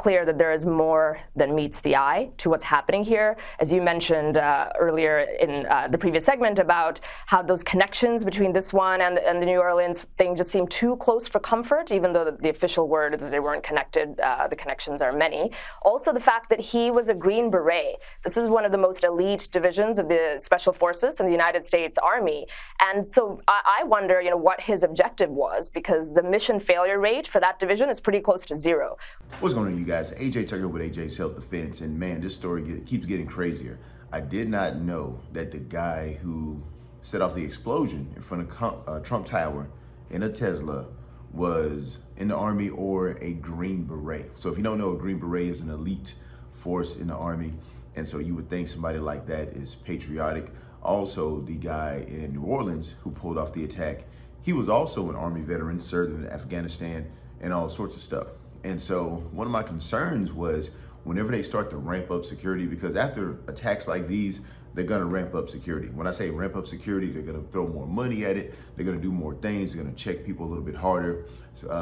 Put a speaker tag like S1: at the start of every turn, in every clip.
S1: clear that there is more than meets the eye to what's happening here. As you mentioned earlier in the previous segment about how those connections between this one and the New Orleans thing just seem too close for comfort, even though the official word is they weren't connected. The connections are many. Also, the fact that he was a Green Beret. This is one of the most elite divisions of the Special Forces in the United States Army. And so I wonder, what his objective was, because the mission failure rate for that division is pretty close to zero.
S2: What's going on, you guys? AJ Tucker with AJ Self Defense, and man, this story keeps getting crazier. I did not know that the guy who set off the explosion in front of Trump Tower in a Tesla was in the Army or a Green Beret. So if you don't know, a Green Beret is an elite force in the Army, and so you would think somebody like that is patriotic. Also, the guy in New Orleans who pulled off the attack, he was also an Army veteran, served in Afghanistan and all sorts of stuff. And so one of my concerns was whenever they start to ramp up security, because after attacks like these, they're gonna ramp up security. When I say ramp up security, they're gonna throw more money at it. They're gonna do more things. They're gonna check people a little bit harder,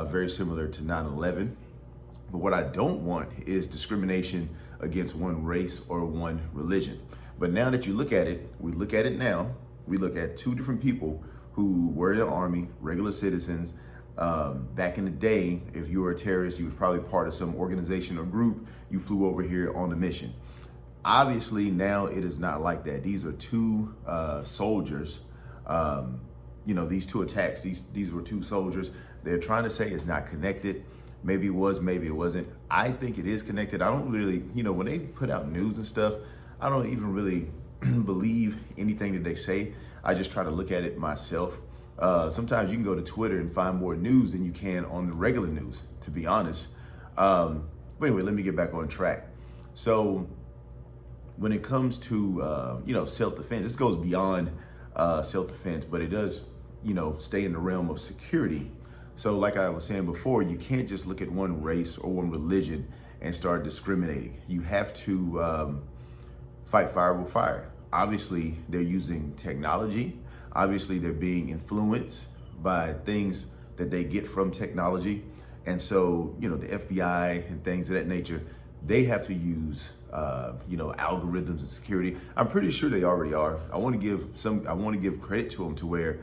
S2: very similar to 9/11. But what I don't want is discrimination against one race or one religion. But now that you look at it, we look at it now, we look at two different people who were in the Army, regular citizens. Back in the day, if you were a terrorist, you was probably part of some organization or group, you flew over here on a mission. Obviously, now it is not like that. These are two soldiers. These two attacks, these were two soldiers. They're trying to say it's not connected. Maybe it was, maybe it wasn't. I think it is connected. I don't really, when they put out news and stuff, I don't even really believe anything that they say. I just try to look at it myself. Sometimes you can go to Twitter and find more news than you can on the regular news, to be honest. But anyway, let me get back on track. So when it comes to, self-defense, this goes beyond self-defense, but it does, stay in the realm of security. So like I was saying before, you can't just look at one race or one religion and start discriminating. You have to fight fire with fire. Obviously, they're using technology. Obviously, they're being influenced by things that they get from technology. And so, the FBI and things of that nature, they have to use, algorithms and security. I'm pretty sure they already are. I want to give credit to them to where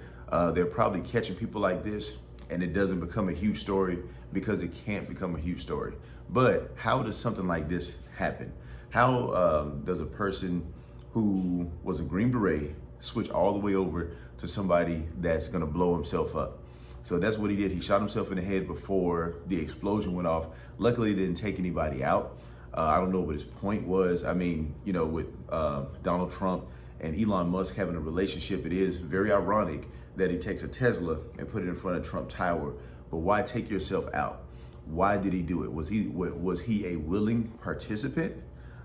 S2: they're probably catching people like this and it doesn't become a huge story, because it can't become a huge story. But how does something like this happen? How does a person who was a Green Beret switch all the way over to somebody that's gonna blow himself up? So that's what he did. He shot himself in the head before the explosion went off. Luckily, it didn't take anybody out. I don't know what his point was. I mean, with Donald Trump and Elon Musk having a relationship, it is very ironic that he takes a Tesla and put it in front of Trump Tower. But why take yourself out? Why did he do it? Was he a willing participant?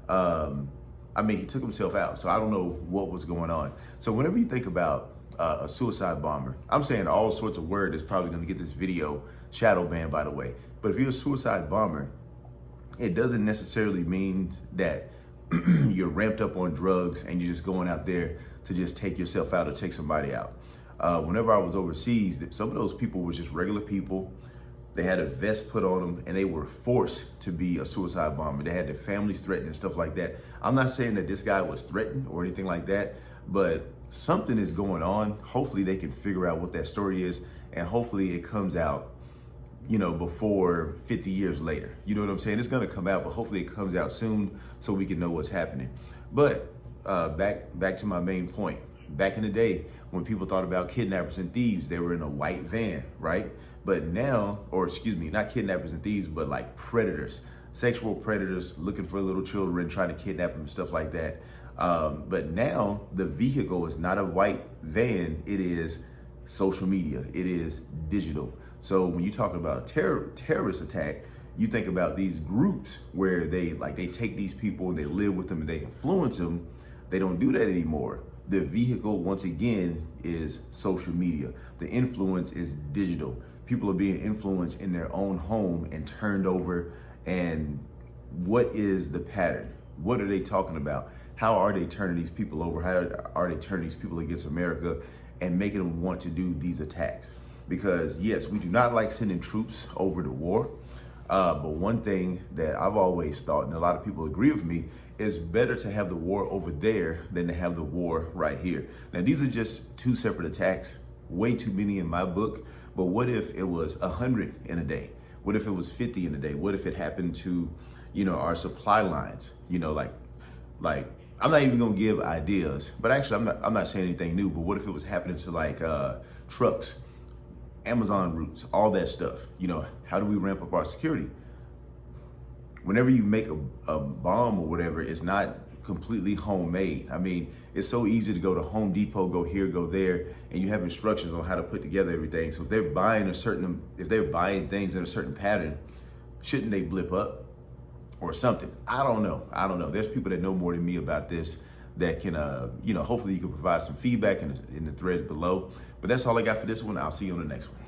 S2: He took himself out, so I don't know what was going on. So whenever you think about a suicide bomber, I'm saying all sorts of word that's probably gonna get this video shadow banned, by the way. But if you're a suicide bomber, it doesn't necessarily mean that you're ramped up on drugs and you're just going out there to just take yourself out or take somebody out. Whenever I was overseas, some of those people were just regular people. They had a vest put on them and they were forced to be a suicide bomber. They had their families threatened and stuff like that. I'm not saying that this guy was threatened or anything like that, but something is going on. Hopefully they can figure out what that story is, and hopefully it comes out, before 50 years later. You know what I'm saying? It's gonna come out, but hopefully it comes out soon so we can know what's happening. But back to my main point. Back in the day, when people thought about kidnappers and thieves, they were in a white van, right? But now, not kidnappers and thieves, but like predators, sexual predators looking for little children, trying to kidnap them, stuff like that. But now the vehicle is not a white van, it is social media, it is digital. So when you talk about terrorist attack, you think about these groups where they take these people and they live with them and they influence them. They don't do that anymore. The vehicle, once again, is social media. The influence is digital. People are being influenced in their own home and turned over. And what is the pattern? What are they talking about? How are they turning these people over? How are they turning these people against America and making them want to do these attacks? Because yes, we do not like sending troops over to war. But one thing that I've always thought, and a lot of people agree with me, is better to have the war over there than to have the war right here. Now, these are just two separate attacks, way too many in my book. But what if it was 100 in a day? What if it was 50 in a day? What if it happened to, our supply lines? Like I'm not even gonna give ideas, but actually I'm not saying anything new. But what if it was happening to like trucks, Amazon routes, all that stuff? How do we ramp up our security? Whenever you make a bomb or whatever, it's not completely homemade. I mean, it's so easy to go to Home Depot, go here, go there, and you have instructions on how to put together everything. So if they're buying things in a certain pattern, shouldn't they blip up or something? I don't know. There's people that know more than me about this that can, hopefully you can provide some feedback in the threads below. But that's all I got for this one. I'll see you on the next one.